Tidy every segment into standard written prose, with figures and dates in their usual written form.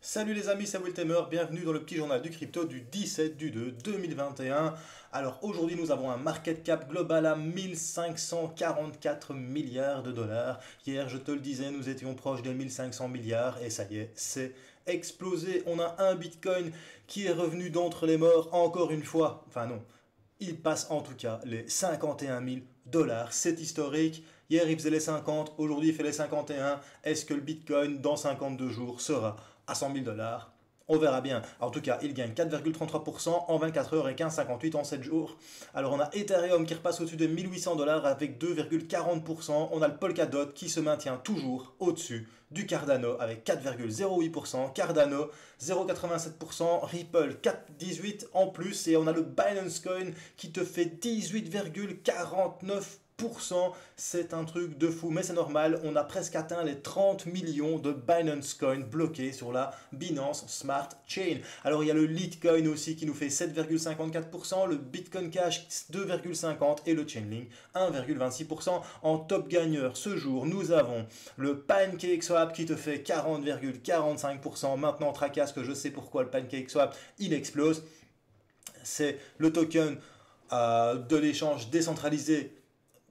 Salut les amis, c'est Wiltemer, bienvenue dans le petit journal du crypto du 17 du 2 2021. Alors aujourd'hui nous avons un market cap global à 1544 milliards de dollars. Hier je te le disais, nous étions proches des 1500 milliards et ça y est, c'est explosé. On a un Bitcoin qui est revenu d'entre les morts encore une fois. Enfin non, il passe en tout cas les 51 000 dollars. C'est historique. Hier, il faisait les 50. Aujourd'hui, il fait les 51. Est-ce que le Bitcoin, dans 52 jours, sera à 100 000 dollars? On verra bien. En tout cas, il gagne 4,33% en 24 heures et 15,58 en 7 jours. Alors, on a Ethereum qui repasse au-dessus de 1800 dollars avec 2,40%. On a le Polkadot qui se maintient toujours au-dessus du Cardano avec 4,08%. Cardano 0,87%. Ripple 4,18% en plus. Et on a le Binance Coin qui te fait 18,49%. C'est un truc de fou, mais c'est normal, on a presque atteint les 30 millions de Binance Coin bloqués sur la Binance Smart Chain. Alors il y a le Litecoin aussi qui nous fait 7,54%, le Bitcoin Cash 2,50% et le Chainlink 1,26%. En top gagneur ce jour, nous avons le PancakeSwap qui te fait 40,45%. Maintenant, tracasse que je sais pourquoi le PancakeSwap, il explose. C'est le token de l'échange décentralisé.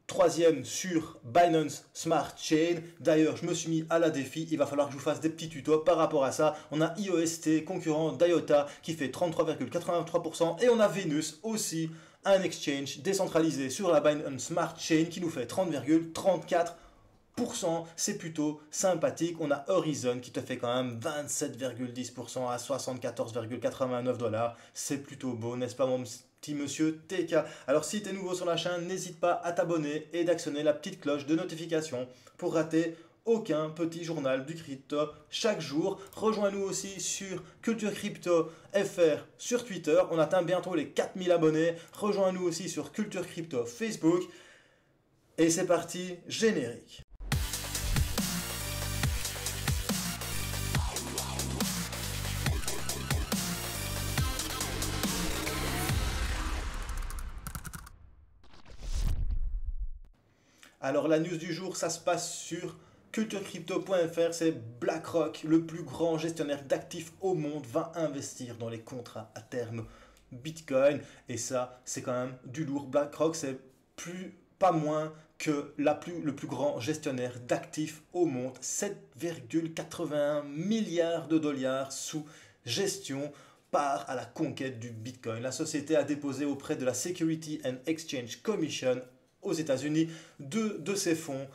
Troisième sur Binance Smart Chain. D'ailleurs, je me suis mis à la défi. Il va falloir que je vous fasse des petits tutos par rapport à ça. On a IOST, concurrent d'IOTA, qui fait 33,83%. Et on a Venus aussi, un exchange décentralisé sur la Binance Smart Chain qui nous fait 30,34%. C'est plutôt sympathique. On a Horizon qui te fait quand même 27,10% à 74,89 dollars. C'est plutôt beau, n'est-ce pas mon petit monsieur TK? Alors si tu es nouveau sur la chaîne, n'hésite pas à t'abonner et d'actionner la petite cloche de notification pour rater aucun petit journal du crypto chaque jour. Rejoins-nous aussi sur Culture Crypto FR sur Twitter. On atteint bientôt les 4000 abonnés. Rejoins-nous aussi sur Culture Crypto Facebook. Et c'est parti, générique. Alors la news du jour, ça se passe sur culturecrypto.fr, c'est BlackRock, le plus grand gestionnaire d'actifs au monde, va investir dans les contrats à terme Bitcoin. Et ça, c'est quand même du lourd. BlackRock, c'est pas moins que le plus grand gestionnaire d'actifs au monde. 7,81 milliards de dollars sous gestion part à la conquête du Bitcoin. La société a déposé auprès de la Security and Exchange Commission aux États-Unis de ces fonds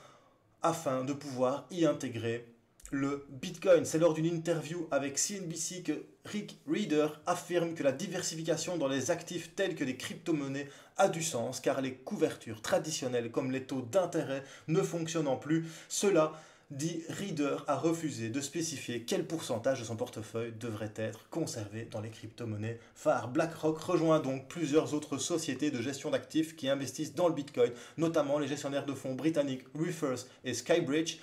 afin de pouvoir y intégrer le Bitcoin. C'est lors d'une interview avec CNBC que Rick Reader affirme que la diversification dans les actifs tels que les crypto-monnaies a du sens car les couvertures traditionnelles comme les taux d'intérêt ne fonctionnant plus. Cela dit, Reader a refusé de spécifier quel pourcentage de son portefeuille devrait être conservé dans les crypto-monnaies phares. BlackRock rejoint donc plusieurs autres sociétés de gestion d'actifs qui investissent dans le Bitcoin, notamment les gestionnaires de fonds britanniques Refirst et Skybridge.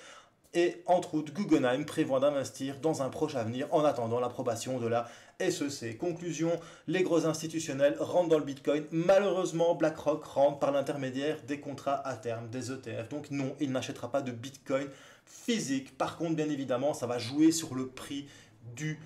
Et entre autres, Guggenheim prévoit d'investir dans un proche avenir en attendant l'approbation de la SEC. Conclusion, les gros institutionnels rentrent dans le Bitcoin. Malheureusement, BlackRock rentre par l'intermédiaire des contrats à terme, des ETF. Donc non, il n'achètera pas de Bitcoin physique. Par contre, bien évidemment, ça va jouer sur le prix du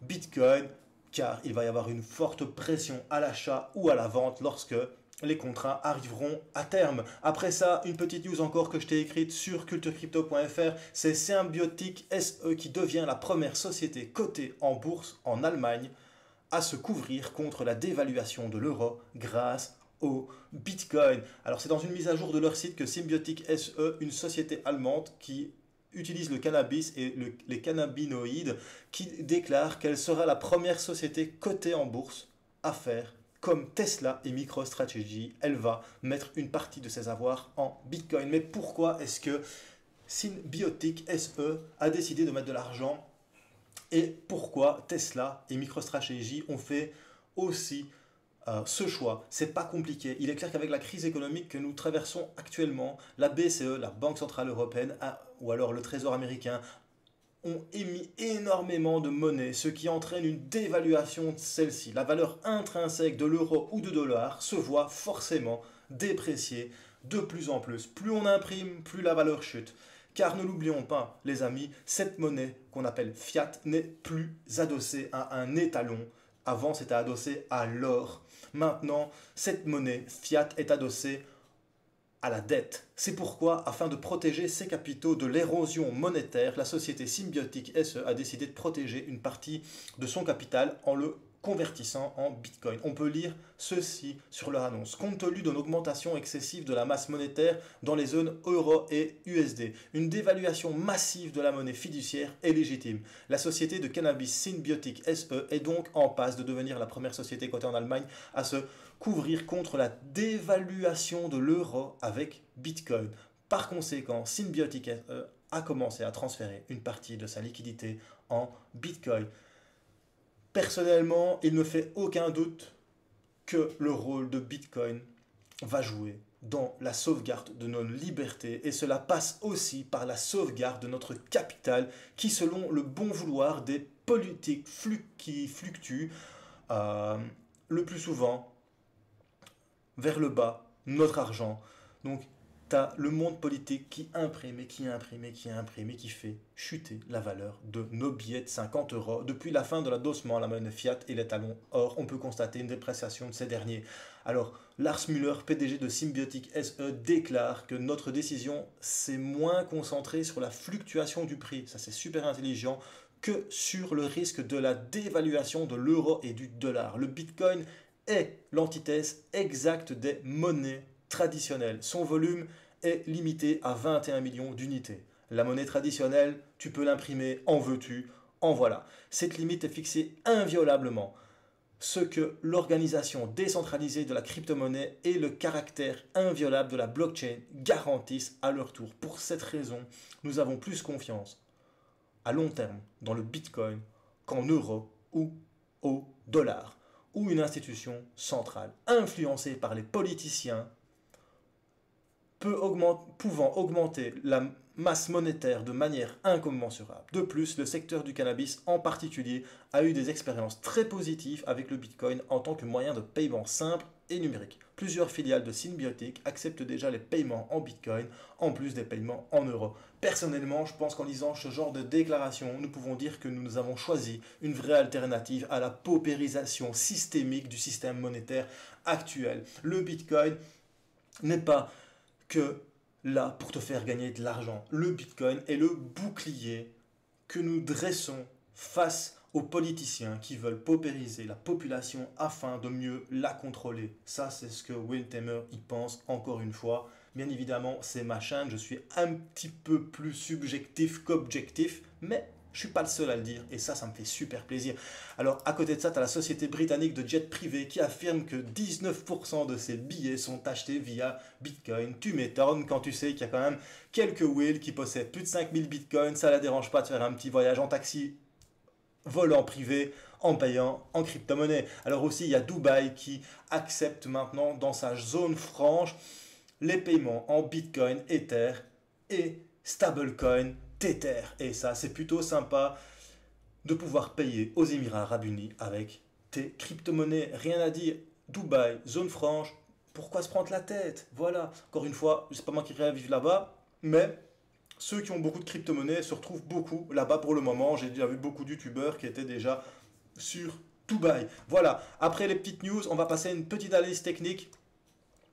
Bitcoin car il va y avoir une forte pression à l'achat ou à la vente lorsque les contrats arriveront à terme. Après ça, une petite news encore que je t'ai écrite sur culturecrypto.fr, c'est Symbiotic SE qui devient la première société cotée en bourse en Allemagne à se couvrir contre la dévaluation de l'euro grâce au Bitcoin. Alors c'est dans une mise à jour de leur site que Symbiotic SE, une société allemande qui utilise le cannabis et les cannabinoïdes, qui déclare qu'elle sera la première société cotée en bourse à faire comme Tesla et MicroStrategy. Elle va mettre une partie de ses avoirs en Bitcoin. Mais pourquoi est-ce que Symbiotic SE a décidé de mettre de l'argent et pourquoi Tesla et MicroStrategy ont fait aussi ce choix? C'est pas compliqué. Il est clair qu'avec la crise économique que nous traversons actuellement, la BCE, la Banque Centrale Européenne, ou alors le Trésor américain, ont émis énormément de monnaie, ce qui entraîne une dévaluation de celle-ci. La valeur intrinsèque de l'euro ou de dollar se voit forcément déprécier de plus en plus. Plus on imprime, plus la valeur chute. Car ne l'oublions pas, les amis, cette monnaie qu'on appelle fiat n'est plus adossée à un étalon. Avant, c'était adossé à l'or. Maintenant, cette monnaie fiat est adossée à la dette. C'est pourquoi, afin de protéger ses capitaux de l'érosion monétaire, la société Symbiotic SE a décidé de protéger une partie de son capital en le convertissant en Bitcoin. On peut lire ceci sur leur annonce. Compte tenu d'une augmentation excessive de la masse monétaire dans les zones euro et USD, une dévaluation massive de la monnaie fiduciaire est légitime. La société de cannabis Symbiotic SE est donc en passe de devenir la première société cotée en Allemagne à se couvrir contre la dévaluation de l'euro avec Bitcoin. Par conséquent, Symbiotic SE a commencé à transférer une partie de sa liquidité en Bitcoin. Personnellement, il ne fait aucun doute que le rôle de Bitcoin va jouer dans la sauvegarde de nos libertés et cela passe aussi par la sauvegarde de notre capital qui, selon le bon vouloir des politiques qui fluctuent le plus souvent vers le bas, notre argent. Donc, tu as le monde politique qui imprime et qui imprime et qui imprime et qui fait chuter la valeur de nos billets de 50 €. Depuis la fin de l'adossement à la monnaie fiat et les talons or, on peut constater une dépréciation de ces derniers. Alors, Lars Müller, PDG de Symbiotic SE, déclare que notre décision s'est moins concentrée sur la fluctuation du prix, ça c'est super intelligent, que sur le risque de la dévaluation de l'euro et du dollar. Le Bitcoin est l'antithèse exacte des monnaies traditionnelles. Son volume est limité à 21 millions d'unités. La monnaie traditionnelle, tu peux l'imprimer, en veux-tu, en voilà. Cette limite est fixée inviolablement. Ce que l'organisation décentralisée de la crypto-monnaie et le caractère inviolable de la blockchain garantissent à leur tour. Pour cette raison, nous avons plus confiance à long terme dans le Bitcoin qu'en euros ou au dollar, ou une institution centrale influencée par les politiciens pouvant augmenter la masse monétaire de manière incommensurable. De plus, le secteur du cannabis en particulier a eu des expériences très positives avec le Bitcoin en tant que moyen de paiement simple et numérique. Plusieurs filiales de Symbiotic acceptent déjà les paiements en Bitcoin en plus des paiements en euros. Personnellement, je pense qu'en lisant ce genre de déclaration, nous pouvons dire que nous avons choisi une vraie alternative à la paupérisation systémique du système monétaire actuel. Le Bitcoin n'est pas que là pour te faire gagner de l'argent. Le Bitcoin est le bouclier que nous dressons face aux politiciens qui veulent paupériser la population afin de mieux la contrôler. Ça, c'est ce que Will Tamer y pense encore une fois. Bien évidemment, c'est ma chaîne, je suis un petit peu plus subjectif qu'objectif, mais je ne suis pas le seul à le dire et ça me fait super plaisir. Alors, à côté de ça, tu as la société britannique de jet privé qui affirme que 19% de ses billets sont achetés via Bitcoin. Tu m'étonnes quand tu sais qu'il y a quand même quelques whales qui possèdent plus de 5000 Bitcoins. Ça ne la dérange pas de faire un petit voyage en taxi volant privé en payant en crypto-monnaie. Alors aussi, il y a Dubaï qui accepte maintenant dans sa zone franche les paiements en Bitcoin, Ether et stablecoin Tether. Et ça, c'est plutôt sympa de pouvoir payer aux Émirats Arabes Unis avec tes crypto-monnaies. Rien à dire. Dubaï, zone franche, pourquoi se prendre la tête? Voilà. Encore une fois, c'est pas moi qui irai vivre là-bas, mais ceux qui ont beaucoup de crypto-monnaies se retrouvent beaucoup là-bas pour le moment. J'ai déjà vu beaucoup de youtubeurs qui étaient déjà sur Dubaï. Voilà. Après les petites news, on va passer à une petite analyse technique.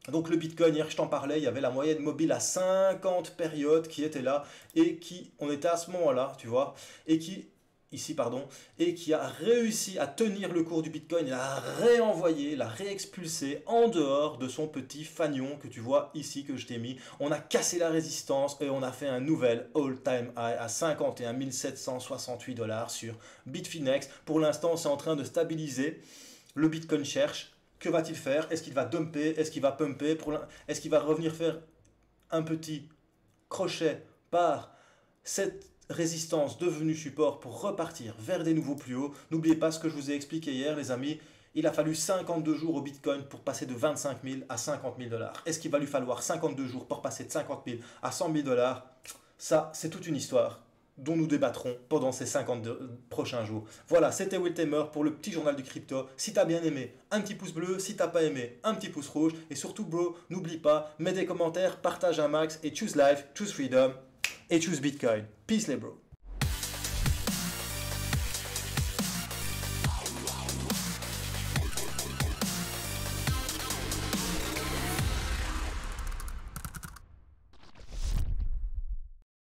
Donc le Bitcoin, hier je t'en parlais, il y avait la moyenne mobile à 50 périodes qui était là et qui, on était à ce moment-là, tu vois, et qui, ici pardon, et qui a réussi à tenir le cours du Bitcoin, il a réenvoyé, l'a réexpulsé en dehors de son petit fanion que tu vois ici que je t'ai mis. On a cassé la résistance et on a fait un nouvel all-time high à 51 768 $ sur Bitfinex. Pour l'instant, c'est en train de stabiliser. Le Bitcoin cherche. Que va-t-il faire? Est-ce qu'il va dumper? Est-ce qu'il va pumper? Est-ce qu'il va revenir faire un petit crochet par cette résistance devenue support pour repartir vers des nouveaux plus hauts? N'oubliez pas ce que je vous ai expliqué hier, les amis. Il a fallu 52 jours au Bitcoin pour passer de 25 000 à 50 000 $. Est-ce qu'il va lui falloir 52 jours pour passer de 50 000 à 100 000 $? Ça, c'est toute une histoire dont nous débattrons pendant ces 52 prochains jours. Voilà, c'était Will Tamer pour le petit journal du crypto. Si t'as bien aimé, un petit pouce bleu. Si t'as pas aimé, un petit pouce rouge. Et surtout, bro, n'oublie pas, mets des commentaires, partage un max et choose life, choose freedom. et choose Bitcoin. Peace les bros.